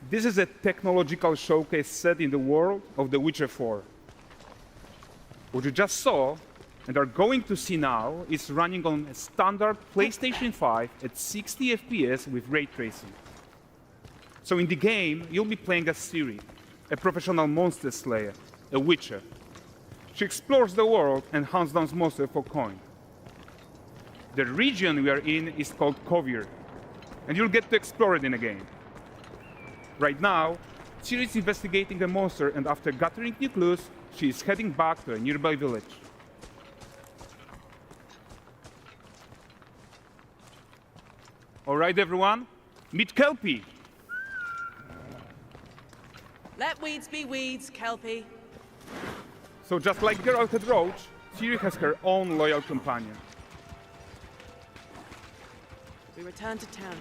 This is a technological showcase set in the world of The Witcher 4. What you just saw and are going to see now is running on a standard PlayStation 5 at 60 FPS with ray tracing. So in the game, you'll be playing as Ciri, a professional monster slayer, a witcher. She explores the world and hunts down monsters for coin. The region we are in is called Kovir, and you'll get to explore it in a game. Right now, Ciri is investigating a monster, and after gathering new clues, she is heading back to a nearby village. All right, everyone, meet Kelpie. Let weeds be weeds, Kelpie. So just like Geralt had Roach, Ciri has her own loyal companion. We return to town.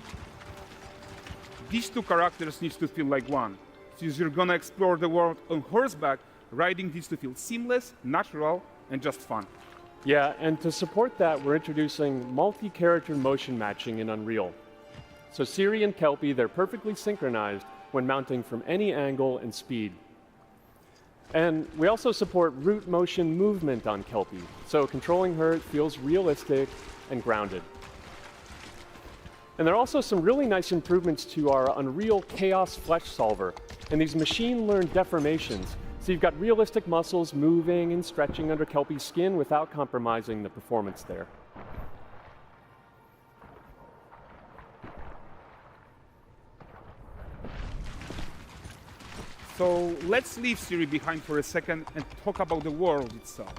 These two characters need to feel like one. Since you're gonna explore the world on horseback, riding needs to feel seamless, natural, and just fun. Yeah, and to support that, we're introducing multi-character motion matching in Unreal. So Ciri and Kelpie, they're perfectly synchronized when mounting from any angle and speed. And we also support root motion movement on Kelpie, so controlling her feels realistic and grounded. And there are also some really nice improvements to our Unreal Chaos Flesh Solver and these machine-learned deformations. So you've got realistic muscles moving and stretching under Kelpie's skin without compromising the performance there. So let's leave Ciri behind for a second and talk about the world itself.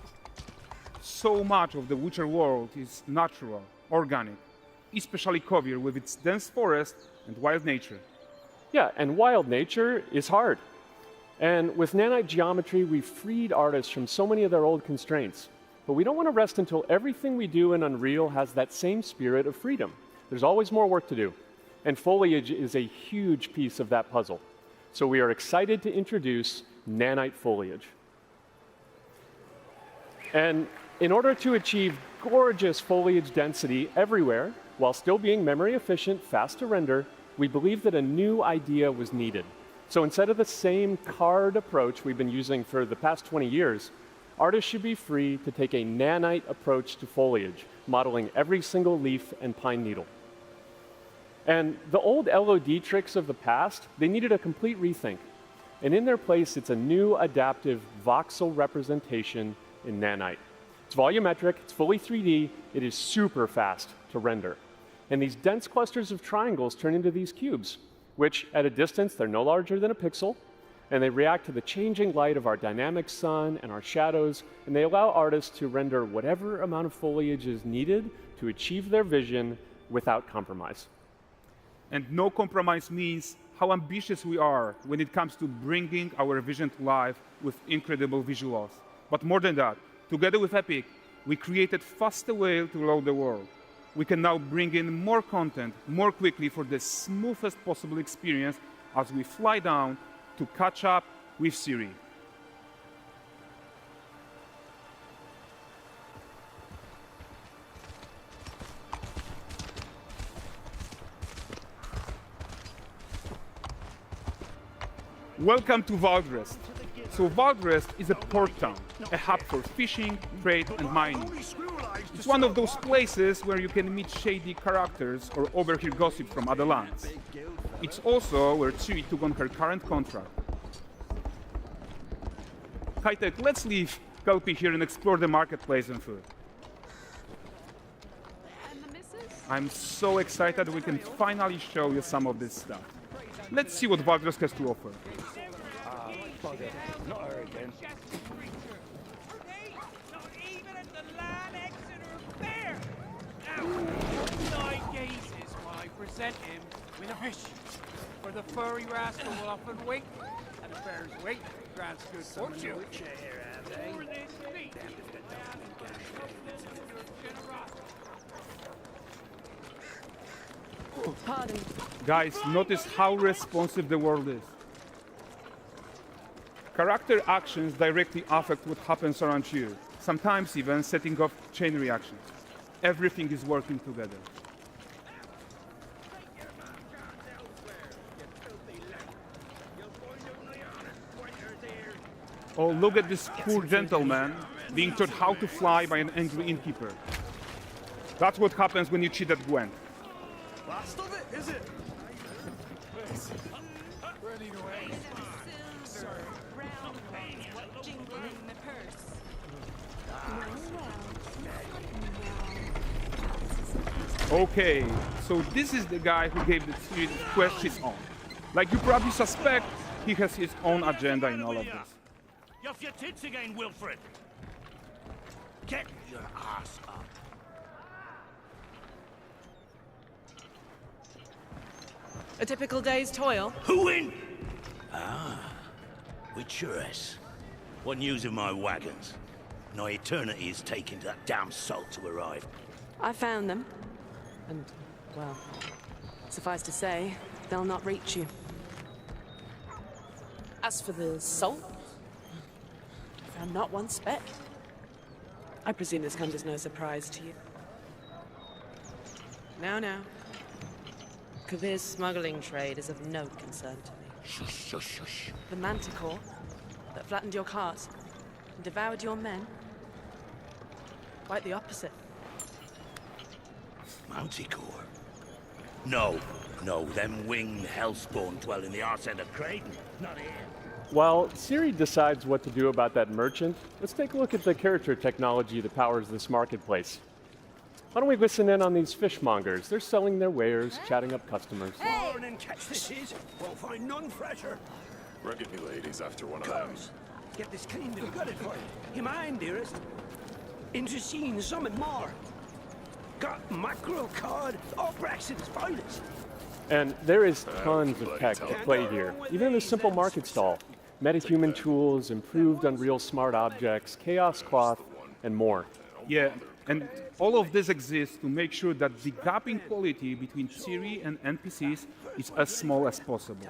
So much of the Witcher world is natural, organic, especially Kovir with its dense forest and wild nature. Yeah, and wild nature is hard. And with nanite geometry, we've freed artists from so many of their old constraints. But we don't want to rest until everything we do in Unreal has that same spirit of freedom. There's always more work to do. And foliage is a huge piece of that puzzle. So we are excited to introduce nanite foliage. And in order to achieve gorgeous foliage density everywhere, while still being memory efficient, fast to render, we believe that a new idea was needed. So instead of the same card approach we've been using for the past 20 years, artists should be free to take a nanite approach to foliage, modeling every single leaf and pine needle. And the old LOD tricks of the past, they needed a complete rethink. And in their place, it's a new adaptive voxel representation in nanite. It's volumetric, it's fully 3D, it is super fast to render. And these dense clusters of triangles turn into these cubes, which at a distance, they're no larger than a pixel, and they react to the changing light of our dynamic sun and our shadows, and they allow artists to render whatever amount of foliage is needed to achieve their vision without compromise. And no compromise means how ambitious we are when it comes to bringing our vision to life with incredible visuals. But more than that, together with Epic, we created faster way to load the world. We can now bring in more content more quickly for the smoothest possible experience as we fly down to catch up with Ciri. Welcome to Valdrest. So Valdrest is a port town, a hub for fishing, trade, and mining. It's one of those places where you can meet shady characters or overhear gossip from other lands. It's also where Ciri took on her current contract. High-tech, let's leave Kelpie here and explore the marketplace and food. I'm so excited we can finally show you some of this stuff. Let's see what Valdrest has to offer. Not her again. Not even at the land Exeter Fair! Now, 9 gazes while I present him with a fish. For the furry rascal will often wink, and the fair's weight grants good fortune. For this feat, Pardon. Guys, notice how responsive the world is. Character actions directly affect what happens around you, sometimes even setting off chain reactions. Everything is working together. Oh, look at this poor gentleman being taught how to fly by an angry innkeeper. That's what happens when you cheat at Gwent. Last of it, is it? Okay, so this is the guy who gave the quest his own. Like you probably suspect, he has his own agenda in all of this. You're off your tits again, Wilfred. Get your ass up. A typical day's toil. Who in? With Churres. What news of my wagons? No eternity is taking that damn salt to arrive. I found them. And, well, suffice to say, they'll not reach you. As for the salt, I found not one speck. I presume this comes as no surprise to you. Now. Kavir's smuggling trade is of no concern to me. Shush, shush, shush. The manticore that flattened your cart and devoured your men, quite the opposite. Manticore? No, them winged hellspawn dwell in the arse end of Creighton, not here. While Siri decides what to do about that merchant, let's take a look at the character technology that powers this marketplace. Why don't we listen in on these fishmongers? They're selling their wares, chatting up customers. Morning, catch this is. Won't find none fresher. Reckon me lady's after one of them. Comes. Get this cleaned and gutted for you. You mind, dearest? Into seeing some and more. Got mackerel cod, all Brexit's finest. And there is tons of tech at play here, even in a simple market stall. Metahuman tools, improved Unreal smart objects, chaos cloth, and more. Yeah, and all of this exists to make sure that the gap in quality between Siri and NPCs is as small as possible.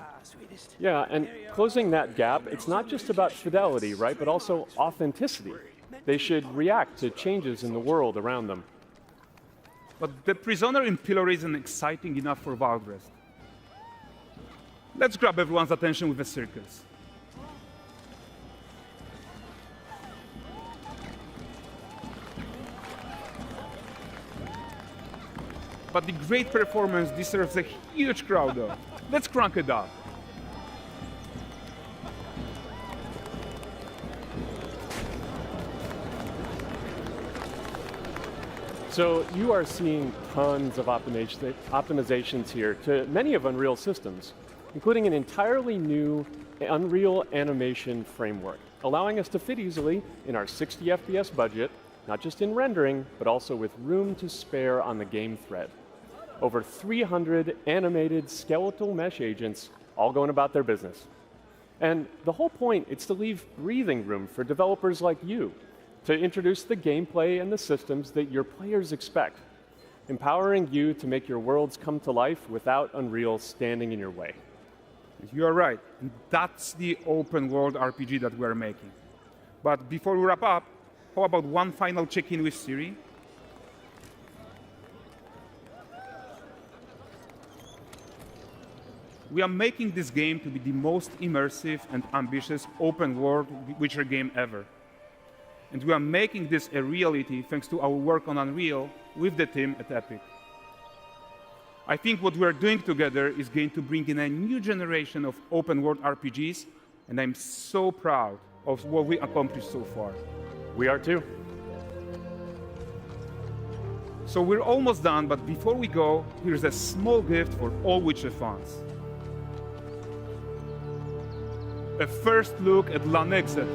Yeah, and closing that gap, it's not just about fidelity, right, but also authenticity. They should react to changes in the world around them. But the prisoner in pillory isn't exciting enough for Valdrest. Let's grab everyone's attention with a circus. But the great performance deserves a huge crowd though. Let's crank it up. So you are seeing tons of optimizations here to many of Unreal systems, including an entirely new Unreal animation framework, allowing us to fit easily in our 60 FPS budget, not just in rendering, but also with room to spare on the game thread. Over 300 animated skeletal mesh agents all going about their business. And the whole point is to leave breathing room for developers like you to introduce the gameplay and the systems that your players expect, empowering you to make your worlds come to life without Unreal standing in your way. You are right, and that's the open world RPG that we're making. But before we wrap up, how about one final check-in with Siri? We are making this game to be the most immersive and ambitious open world Witcher game ever. And we are making this a reality thanks to our work on Unreal with the team at Epic. I think what we are doing together is going to bring in a new generation of open world RPGs, and I'm so proud of what we accomplished so far. We are too. So we're almost done, but before we go, here's a small gift for all Witcher fans. A first look at Lanexeter.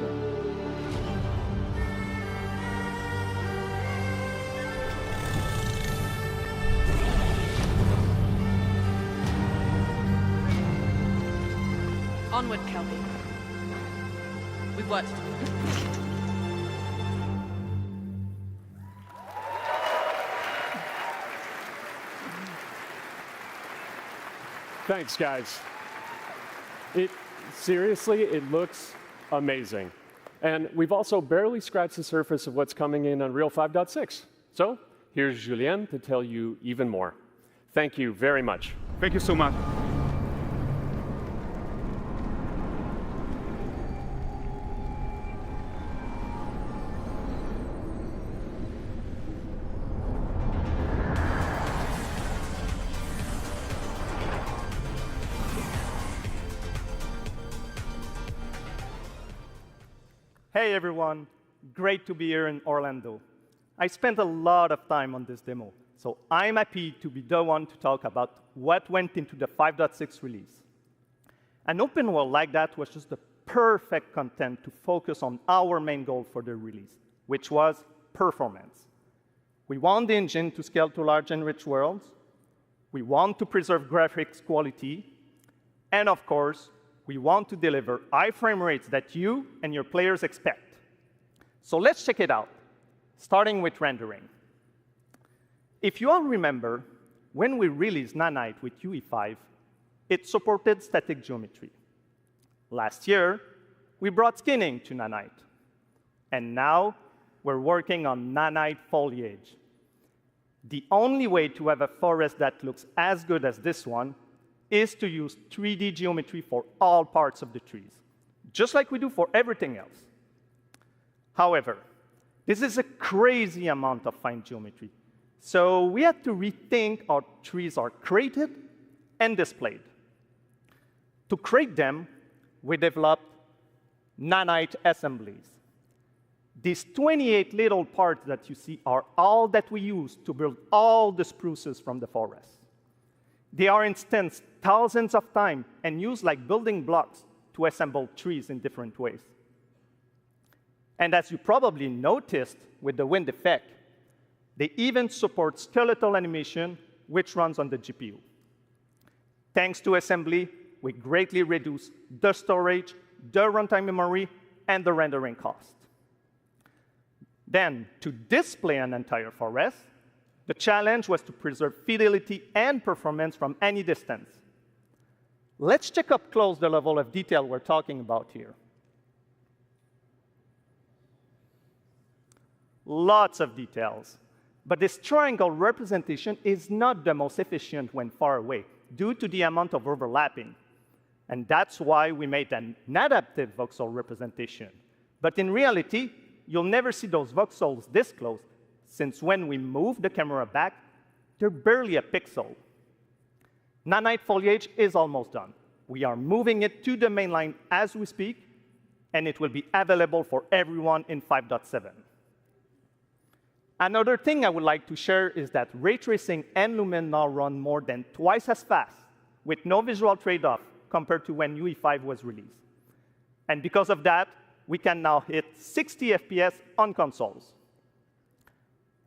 Onward, Kelpie. We've worked to do. Thanks, guys. Seriously, it looks amazing. And we've also barely scratched the surface of what's coming in Unreal 5.6. So here's Julien to tell you even more. Thank you very much. Thank you so much. Hey everyone, great to be here in Orlando. I spent a lot of time on this demo, so I'm happy to be the one to talk about what went into the 5.6 release. An open world like that was just the perfect content to focus on our main goal for the release, which was performance. We want the engine to scale to large and rich worlds. We want to preserve graphics quality. And of course, we want to deliver high frame rates that you and your players expect. So let's check it out, starting with rendering. If you all remember, when we released Nanite with UE5, it supported static geometry. Last year, we brought skinning to Nanite. And now, we're working on Nanite foliage. The only way to have a forest that looks as good as this one is to use 3D geometry for all parts of the trees, just like we do for everything else. However, this is a crazy amount of fine geometry, so we had to rethink how trees are created and displayed. To create them, we developed Nanite assemblies. These 28 little parts that you see are all that we use to build all the spruces from the forest. They are instanced thousands of times and used like building blocks to assemble trees in different ways. And as you probably noticed with the wind effect, they even support skeletal animation, which runs on the GPU. Thanks to assembly, we greatly reduce the storage, the runtime memory, and the rendering cost. Then, to display an entire forest, the challenge was to preserve fidelity and performance from any distance. Let's check up close the level of detail we're talking about here. Lots of details. But this triangle representation is not the most efficient when far away, due to the amount of overlapping. And that's why we made an adaptive voxel representation. But in reality, you'll never see those voxels this close, since when we move the camera back, they're barely a pixel. Nanite foliage is almost done. We are moving it to the main line as we speak, and it will be available for everyone in 5.7. Another thing I would like to share is that ray tracing and Lumen now run more than twice as fast, with no visual trade-off compared to when UE5 was released. And because of that, we can now hit 60 FPS on consoles.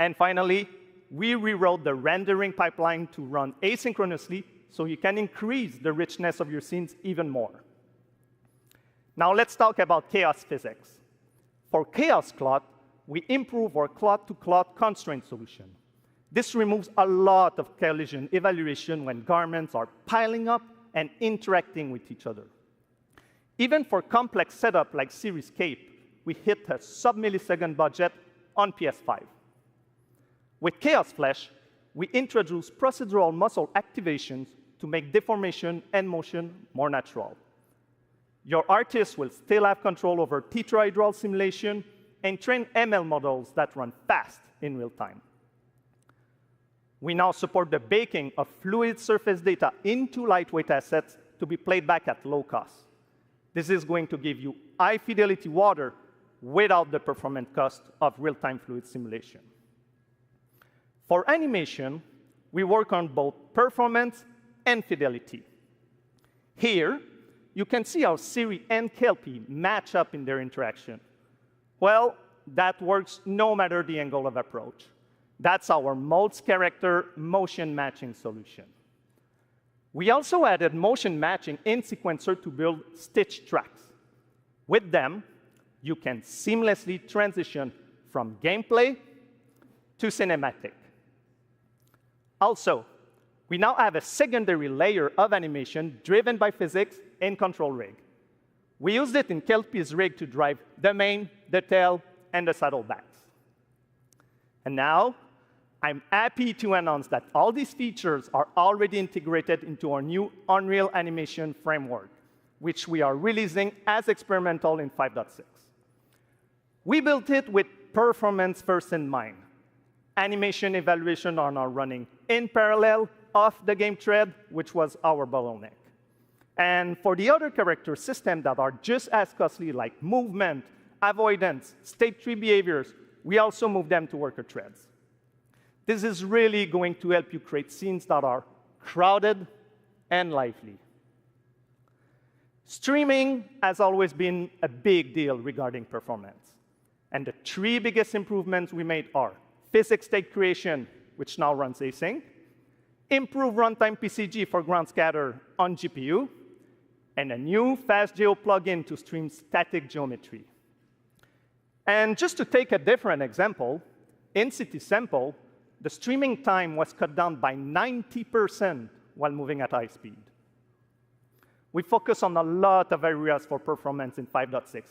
And finally, we rewrote the rendering pipeline to run asynchronously so you can increase the richness of your scenes even more. Now let's talk about chaos physics. For chaos cloth, we improve our cloth-to-cloth constraint solution. This removes a lot of collision evaluation when garments are piling up and interacting with each other. Even for complex setup like Series Cape, we hit a sub-millisecond budget on PS5. With Chaos Flesh, we introduce procedural muscle activations to make deformation and motion more natural. Your artist will still have control over tetrahedral simulation and train ML models that run fast in real time. We now support the baking of fluid surface data into lightweight assets to be played back at low cost. This is going to give you high-fidelity water without the performance cost of real-time fluid simulation. For animation, we work on both performance and fidelity. Here, you can see how Siri and Kelpie match up in their interaction. Well, that works no matter the angle of approach. That's our modes character motion matching solution. We also added motion matching in Sequencer to build stitch tracks. With them, you can seamlessly transition from gameplay to cinematic. Also, we now have a secondary layer of animation driven by physics in Control Rig. We used it in Kelpie's rig to drive the mane, the tail, and the saddlebags. And now, I'm happy to announce that all these features are already integrated into our new Unreal Animation framework, which we are releasing as experimental in 5.6. We built it with performance first in mind. Animation evaluation are now running in parallel off the game thread, which was our bottleneck. And for the other character systems that are just as costly, like movement, avoidance, state tree behaviors, we also move them to worker threads. This is really going to help you create scenes that are crowded and lively. Streaming has always been a big deal regarding performance. And the three biggest improvements we made are physics state creation, which now runs async, improve runtime PCG for ground scatter on GPU, and a new FastGeo plugin to stream static geometry. And just to take a different example, in CitySample, the streaming time was cut down by 90% while moving at high speed. We focus on a lot of areas for performance in 5.6,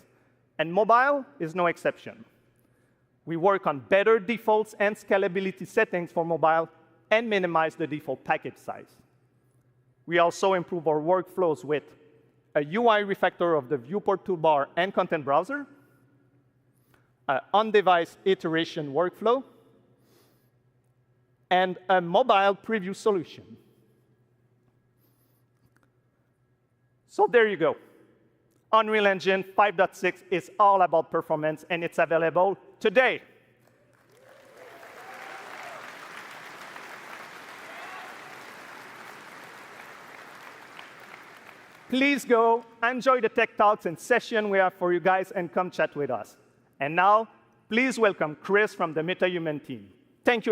and mobile is no exception. We work on better defaults and scalability settings for mobile and minimize the default package size. We also improve our workflows with a UI refactor of the viewport toolbar and content browser, an on-device iteration workflow, and a mobile preview solution. So there you go. Unreal Engine 5.6 is all about performance, and it's available today. Please go enjoy the tech talks and session we have for you guys and come chat with us. And now, please welcome Chris from the MetaHuman team. Thank you.